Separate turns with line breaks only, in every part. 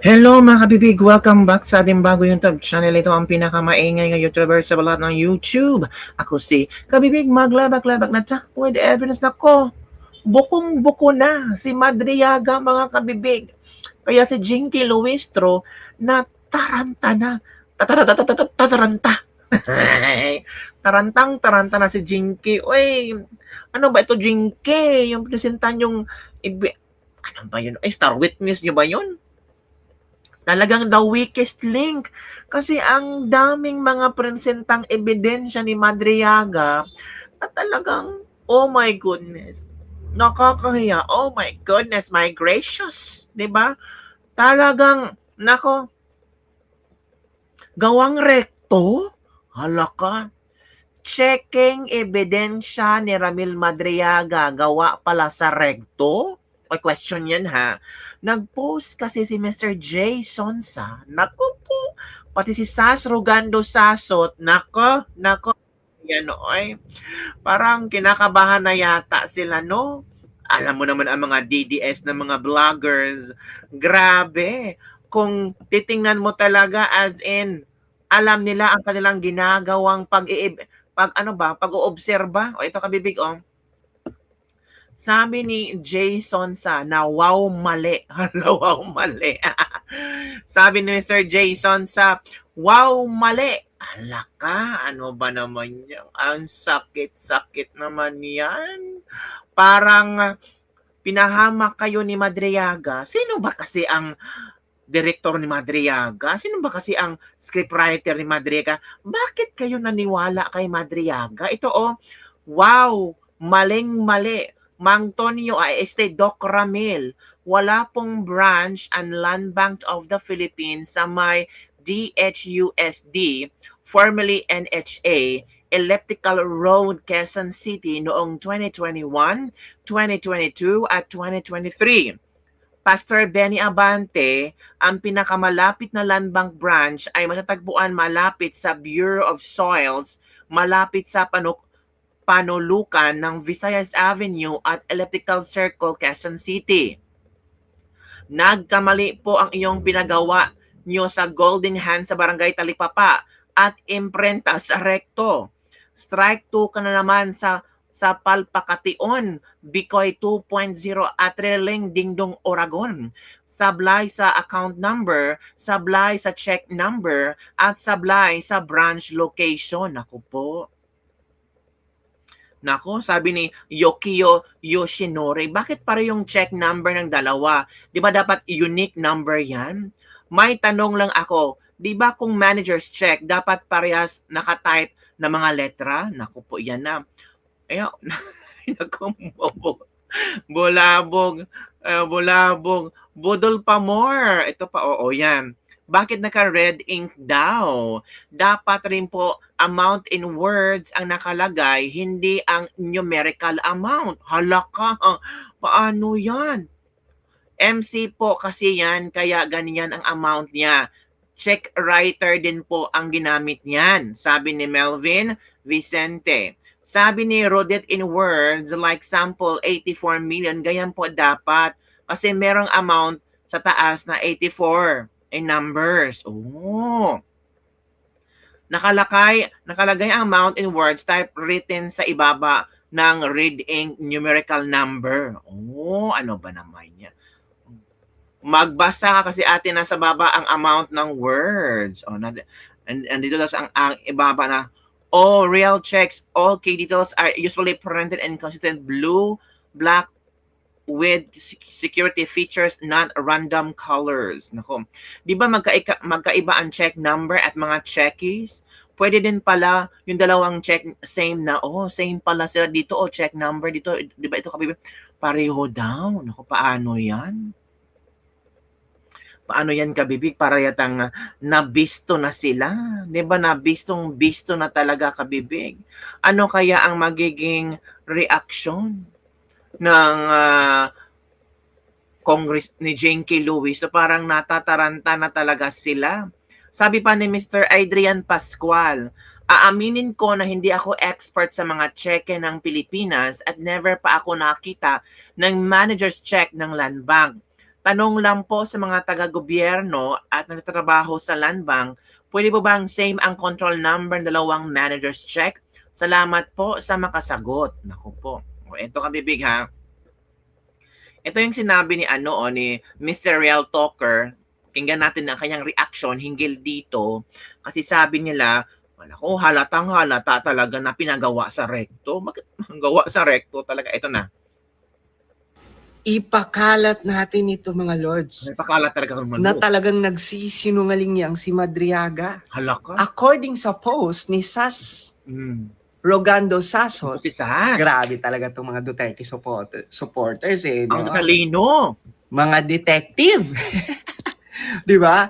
Hello mga kabibig! Welcome back sa ating bago YouTube channel. Ito ang pinakamaingay ng YouTuber sa balat ng YouTube. Ako si Kabibig Maglabak-labak na with evidence na ko. Bukong-buko na si Madriaga mga kabibig. Kaya si Jinky Luistro na taranta na. Tataranta. Tarantang-taranta na si Jinky. Uy, ano ba ito Jinky? Yung presentan yung... Ano ba yun? Star Witness nyo ba yun? Talagang the weakest link. Kasi ang daming mga presentang ebidensya ni Madriaga at talagang, oh my goodness, nakakahiya. Oh my goodness, my gracious. 'Di ba? Talagang, nako, gawang rekto? Halaka. Checking ebidensya ni Ramil Madriaga, gawa pala sa rekto? O question yan ha. Nag-post kasi si Mr. J. Sonsa. Naku po. Pati si Sas Rugando Sasot. Nako. Yan oy. Parang kinakabahan na yata sila, no? Alam mo naman ang mga DDS na mga vloggers. Grabe. Kung titingnan mo talaga as in, alam nila ang kanilang ginagawang pag-oobserba. O ito kabibig, oh. Sabi ni Jason na wow mali. Wow mali. Sabi ni Mr. Jason wow mali. Alaka, ano ba naman yan? Ang sakit-sakit naman yan. Parang pinahamak kayo ni Madriaga. Sino ba kasi ang director ni Madriaga? Sino ba kasi ang scriptwriter ni Madriaga? Bakit kayo naniwala kay Madriaga? Ito wow, maling-mali. Mang Tonyo Doc Ramil, wala pong branch ang Land Bank of the Philippines sa may DHUSD, formerly NHA, Elliptical Road, Quezon City noong 2021, 2022 at 2023. Pastor Benny Abante, ang pinakamalapit na Land Bank branch ay matatagpuan malapit sa Bureau of Soils, malapit sa panulukan ng Visayas Avenue at Elliptical Circle, Quezon City. Nagkamali po ang iyong pinagawa nyo sa Golden Hand sa Barangay Talipapa at imprenta sa rekto. Strike 2 ka na naman sa Palpakation, Bikoy 2.0 at Reling Dingdong, Oragon. Sablay sa account number, sablay sa check number, at sablay sa branch location. Ako po. Nako, sabi ni Yokio Yoshinori, bakit para yung check number ng dalawa? Di ba dapat unique number yan? May tanong lang ako, di ba kung manager's check, dapat parehas nakatype na mga letra? Naku po, yan na. Ayun, naku, bulabog, budol pa more. Ito pa, oo, yan. Bakit naka-red ink daw? Dapat rin po amount in words ang nakalagay, hindi ang numerical amount. Halaka, paano yan? MC po kasi yan, kaya ganyan ang amount niya. Check writer din po ang ginamit niyan, sabi ni Melvin Vicente. Sabi ni Rodit in words, like sample 84 million, ganyan po dapat. Kasi merong amount sa taas na 84 in numbers. Oh. Nakalagay ang amount in words type written sa ibaba ng red ink numerical number. Oh, ano ba naman yan? Magbasa ka kasi ate nasa baba ang amount ng words. Oh, andito lang ang ibaba na real checks, all key details are usually printed in consistent blue, black, with security features, not random colors. Nako. Di ba magkaiba ang check number at mga checkies? Pwede din pala yung dalawang check same na, same pala sila dito, check number dito. Di ba ito kabibig? Pareho daw. Nako, paano yan? Paano yan kabibig? Para yatang nabisto na sila. Di ba bisto na talaga kabibig? Ano kaya ang magiging reaction ng Congress ni Jinky Lewis? So parang natataranta na talaga sila. Sabi pa ni Mr. Adrian Pascual, aaminin ko na hindi ako expert sa mga cheque ng Pilipinas at never pa ako nakita ng manager's check ng Land Bank. Tanong lang po sa mga taga-gobyerno at nagtatrabaho sa Land Bank, pwede po bang same ang control number ng dalawang manager's check? Salamat po sa makasagot. Naku po. O, ito kabibig ha. Ito yung sinabi ni ni Mr. Real Talker. Tingnan natin ang kanyang reaction hinggil dito. Kasi sabi nila, ko halatang halata talaga na pinagawa sa recto. Bakit gawa sa recto talaga? Ito na.
Ipakalat natin ito, mga lords,
May pakalat talaga kung
na talagang nagsisinungaling yang si Madriaga.
Halaka.
According sa post ni Sas Rogando Sasot,
Si Sas.
grabe talaga itong mga Duterte supporters eh.
Ang
No?
talino.
Mga detective. Di ba?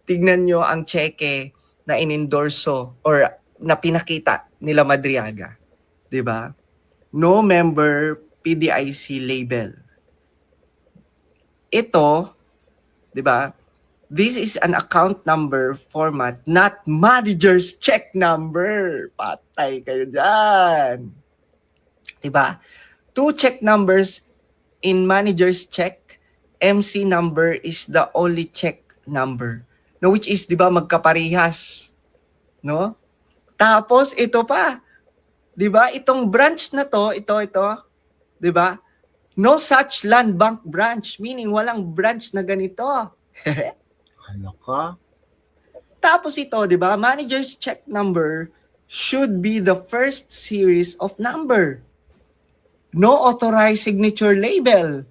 Tignan nyo ang cheque na inendorso or na pinakita nila Madriaga. Di ba? No member PDIC label. Ito, di ba? This is an account number format, not manager's check number. Patay kayo dyan. Di ba? 2 check numbers in manager's check. MC number is the only check number. No, which is, di ba, magkaparehas. No? Tapos, ito pa. Di ba? Itong branch na to, ito, di ba? No such land bank branch, meaning walang branch na ganito.
Ano ka?
Tapos ito, di ba? Manager's check number should be the first series of number. No authorized signature label.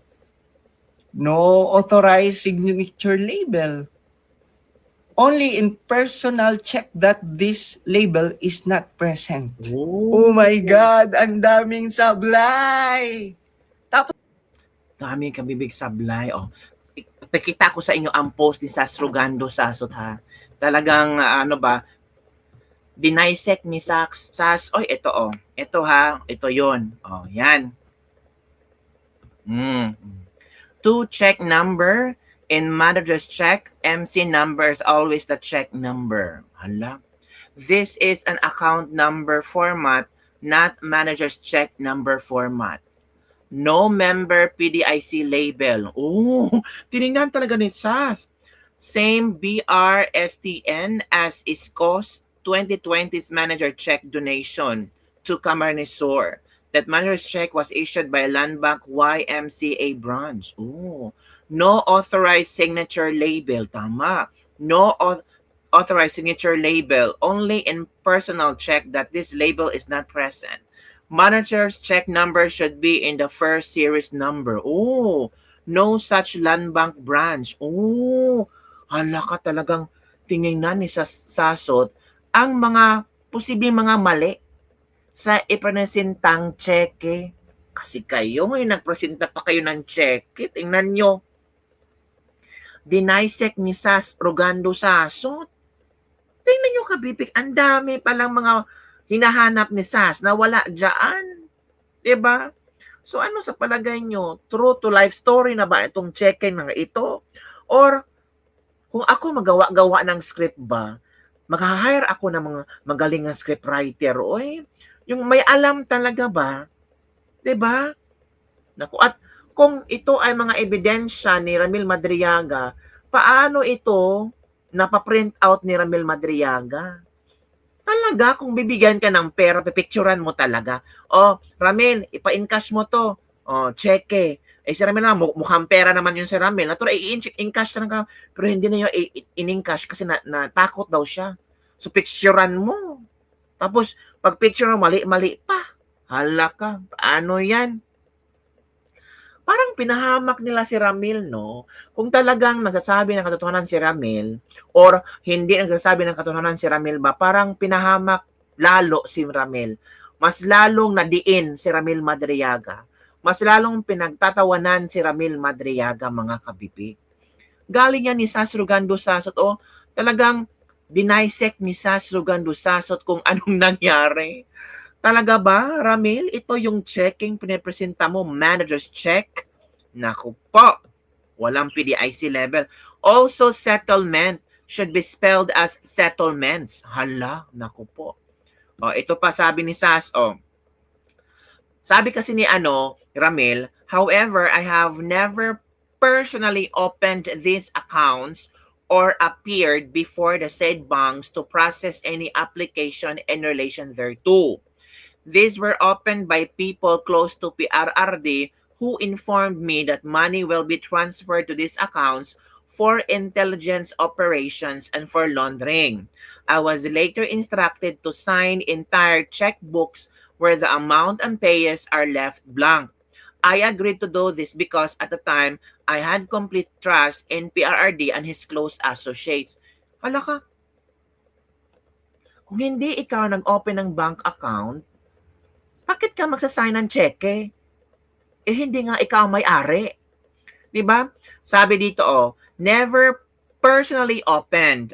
No authorized signature label. Only in personal check that this label is not present. Oh my God, ang daming sablay.
Daming kabibig sablay. Oh. Pakita ko sa inyo ang post ni Sas Rogando Sasot ha. Talagang dinisect ni Sas. Oy, ito oh. Ito ha. Ito yon. Oh, yan. 2 check number in manager's check. MC number is always the check number. Hala. This is an account number format, not manager's check number format. No member PDIC label. Oh, tinignan talaga ni Sas. Same BRSTN as ISCO's 2020's manager check donation to Camarnesor. That manager's check was issued by Land Bank YMCA branch. Oh, no authorized signature label. Tama. No authorized signature label. Only in personal check that this label is not present. Manager's check number should be in the first series number. Oh, no such land bank branch. Oh, hala ka talagang tinignan ni Sasot ang mga posibleng mga mali sa ipresentang cheque. Kasi kayo ngayon nagpresenta pa kayo ng cheque. Tingnan nyo. Dinisect ni Sas Rogando Sasot. Tingnan nyo kabibig. Ang dami palang mga hinahanap ni Sas na wala dyan. Diba? So ano sa palagay nyo? True to life story na ba itong checking na ito? Or kung ako magawa-gawa ng script ba, mag-hire ako ng mga magaling na scriptwriter. Oy, yung may alam talaga ba? Diba? Naku, at kung ito ay mga ebidensya ni Ramil Madriaga, paano ito napaprint out ni Ramil Madriaga? Talaga, kung bibigyan ka ng pera, pipicturan mo talaga. Oh, Ramil, ipa-encash mo to. Oh, cheque. Eh, si Ramil naman, mukhang pera naman yun si Ramil. Natural, i-encash talaga. Pero hindi na yung in-encash kasi natakot daw siya. So, picturan mo. Tapos, pag picture mo, mali-mali pa. Hala ka. Paano yan? Parang pinahamak nila si Ramil, no? Kung talagang nagsasabi ng katotohanan si Ramil or hindi nagsasabi ng katotohanan si Ramil ba, parang pinahamak lalo si Ramil. Mas lalong nadiin si Ramil Madriaga. Mas lalong pinagtatawanan si Ramil Madriaga, mga kabibig. Galing yan ni Sas Rogando Sasot, talagang dinisect ni Sas Rogando Sasot kung anong nangyari. Talaga ba, Ramil? Ito yung checking pinipresenta mo, manager's check? Naku po, walang PDIC level. Also, settlement should be spelled as settlements. Hala, naku po. Ito pa sabi ni Sas, Sabi kasi ni Ramil, however, I have never personally opened these accounts or appeared before the said banks to process any application in relation thereto. These were opened by people close to PRRD who informed me that money will be transferred to these accounts for intelligence operations and for laundering. I was later instructed to sign entire checkbooks where the amount and payers are left blank. I agreed to do this because at the time, I had complete trust in PRRD and his close associates. Hala ka, kung hindi ikaw nag-open ng bank account, bakit ka magsasign ng cheque? Eh hindi nga ikaw ang may-ari. 'Di ba? Sabi dito never personally opened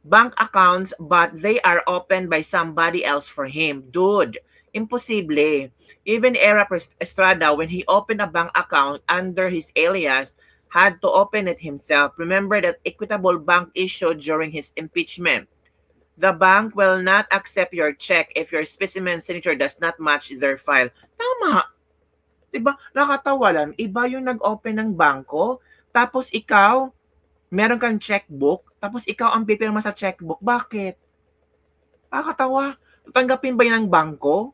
bank accounts but they are opened by somebody else for him. Dude, imposible. Even Era Estrada, when he opened a bank account under his alias, had to open it himself. Remember that Equitable Bank issued during his impeachment. The bank will not accept your check if your specimen signature does not match their file. Tama. Diba? Nakatawa lang. Iba yung nag-open ng bangko, tapos ikaw, meron kang checkbook, tapos ikaw ang pipirma sa checkbook. Bakit? Nakakatawa. Tatanggapin ba yun ng bangko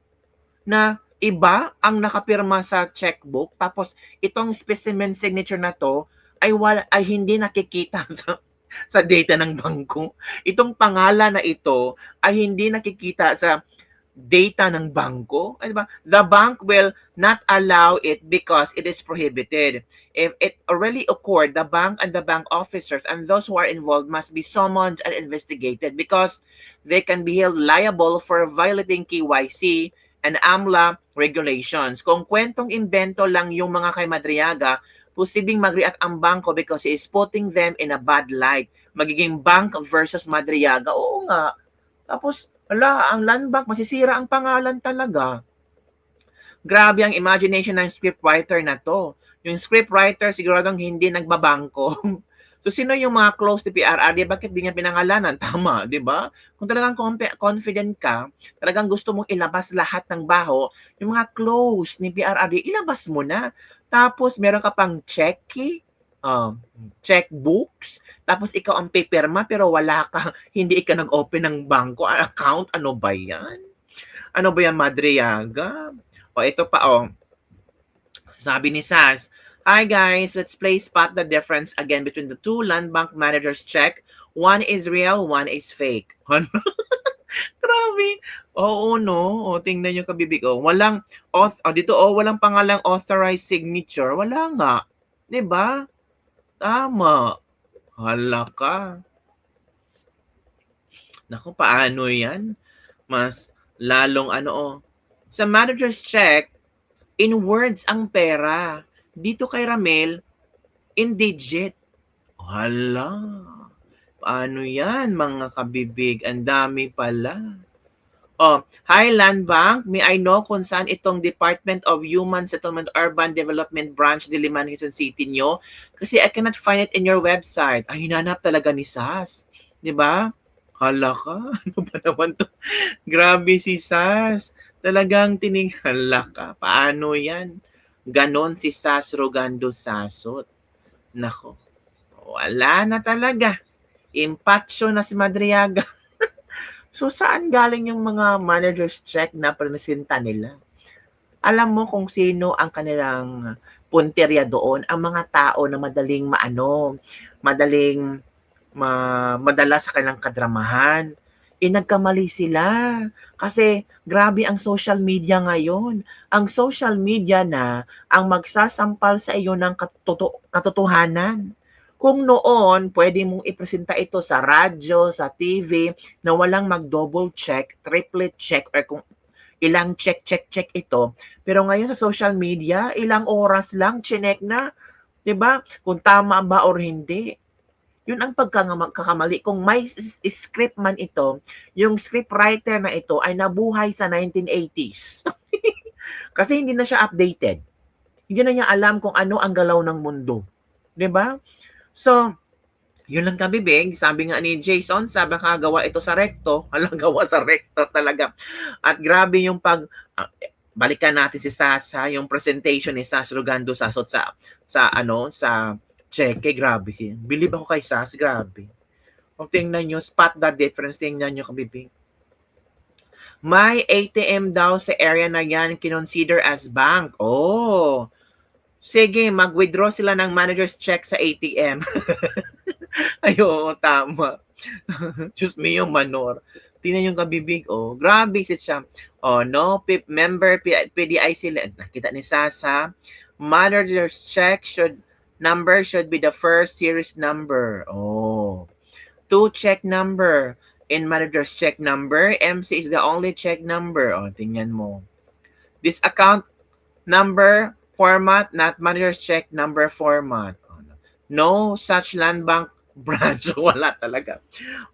na iba ang nakapirma sa checkbook, tapos itong specimen signature na to ay hindi nakikita sa data ng bangko. Itong pangalan na ito ay hindi nakikita sa data ng bangko. Diba? The bank will not allow it because it is prohibited. If it already occurred, the bank and the bank officers and those who are involved must be summoned and investigated because they can be held liable for violating KYC and AMLA regulations. Kung kwentong invento lang yung mga kay Madriaga, posibleng mag-react ang bangko because he is putting them in a bad light. Magiging bank versus Madriaga. Oo nga. Tapos, ang land bank, masisira ang pangalan talaga. Grabe ang imagination ng scriptwriter na to. Yung scriptwriter, siguradong hindi nagbabangko. So, sino yung mga close to PRRD? Bakit di niya pinangalanan? Tama, di ba? Kung talagang confident ka, talagang gusto mong ilabas lahat ng baho, yung mga close ni PRRD, ilabas mo na. Tapos, meron ka pang checkbooks, tapos ikaw ang pipirma pero wala ka, hindi ka nag-open ng bangko account. Ano ba yan? Ano ba yan, Madriaga? Ito pa sabi ni Sas, hi guys, let's play spot the difference again between the two land bank managers check. One is real, one is fake. Grabe. Oo, no? Tingnan nyo kabibig. Walang, dito, walang pangalang authorized signature. Wala nga. Diba? Tama. Hala ka. Naku, paano yan? Mas lalong Sa manager's check, in words ang pera. Dito kay Ramel, in digit. Hala. Paano yan, mga kabibig? Ang dami pala. Hi Land Bank, may I know kung saan itong Department of Human Settlement Urban Development Branch Diliman, Quezon City nyo? Kasi I cannot find it in your website. Ay, hinanap talaga ni Sas. Diba? Hala ka. Ano ba naman to? Grabe si Sas. Talagang hala ka. Paano yan? Ganon si Sas Rogando Sasot. Nako. Wala na talaga. Impatso na si Madriaga. So, saan galing yung mga manager's check na presenta nila? Alam mo kung sino ang kanilang punterya doon? Ang mga tao na madaling madala sa kanilang kadramahan. Nagkamali sila. Kasi grabe ang social media ngayon. Ang social media na ang magsasampal sa iyo ng katotohanan. Kung noon, pwede mong ipresenta ito sa radyo, sa TV, na walang mag-double check, triple check, or kung ilang check ito. Pero ngayon sa social media, ilang oras lang, chinek na. 'Di ba? Kung tama ba or hindi. Yun ang pagkakamali. Kung may script man ito, yung scriptwriter na ito ay nabuhay sa 1980s. Kasi hindi na siya updated. Hindi na niya alam kung ano ang galaw ng mundo. 'Di ba? So, yun lang kabibig. Sabi nga ni Jason, sabi gawa ito sa recto. Gawa sa recto talaga. At grabe yung balikan natin si Sasa, yung presentation ni Sas Rogando Sasot sa Cheque, grabe siya. Believe ako kay Sas, grabe. Kung tingnan nyo, spot the difference, tingnan nyo kabibig. May ATM daw sa area na yan kinonsider as bank. Oh, sige, mag-withdraw sila ng manager's check sa ATM. Ay, oo, tama. Diyos me yung manor. Tingnan yung kabibig, oh. Grabe siya. Oh, no, member PDI sila. Nakita ni Sasa. Manager's check number should be the first series number. Oh. 2 check number. In manager's check number, MC is the only check number. Oh, tingnan mo. This account number format, not manager's check number format. No such land bank branch. Wala talaga.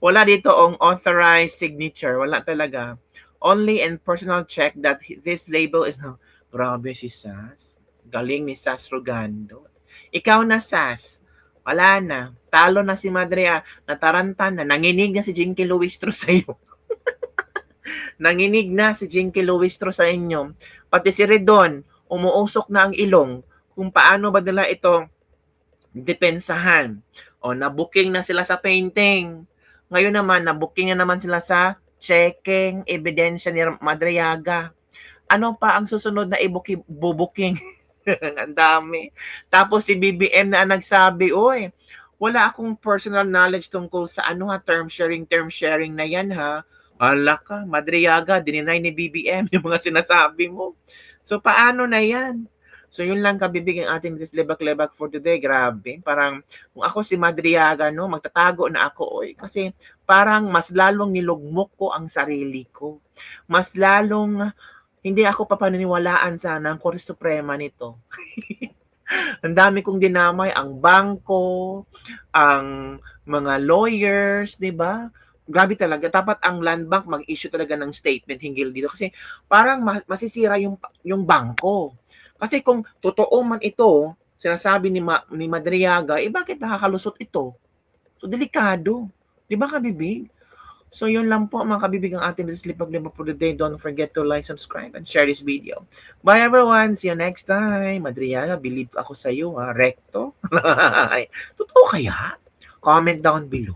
Wala dito ang authorized signature. Wala talaga. Only in personal check that this label is no. Grabe si Sas. Galing ni Sas Rogando. Ikaw na, Sas. Wala na. Talo na si Madrea. Nataranta na. Nanginig na si Jinky Luistro sa iyo. Nanginig na si Jinky Luistro sa inyo. Pati si Redon, umuusok na ang ilong kung paano ba nila ito depensahan. O, nabuking na sila sa painting. Ngayon naman, nabuking na naman sila sa checking, ebidensya ni Madriaga. Ano pa ang susunod na bubuking? Ang dami. Tapos si BBM na nagsabi, oy, wala akong personal knowledge tungkol sa term sharing na yan ha. Ala ka, Madriaga, dininay ni BBM yung mga sinasabi mo. So, paano na yan? So, yun lang kabibig ang ating lebak-lebak for today. Grabe. Parang, kung ako si Madriaga, no, magtatago na ako, oy. Kasi, parang mas lalong nilugmok ko ang sarili ko. Mas lalong hindi ako papaniniwalaan sana ng Korte Suprema nito. Ang dami kong dinamay, ang bangko, ang mga lawyers, di ba? Grabe talaga. Dapat ang Land Bank mag-issue talaga ng statement hinggil dito kasi parang masisira yung bangko. Kasi kung totoo man ito, sinasabi ni Madriaga, bakit nakakalusot ito? So, delikado. Di ba, kabibig? So, yun lang po mga kabibig ang ating Lislipag-Libag for the day. Don't forget to like, subscribe, and share this video. Bye everyone! See you next time! Madriaga, believe ako sa iyo, ha? Recto? Totoo kaya? Comment down below.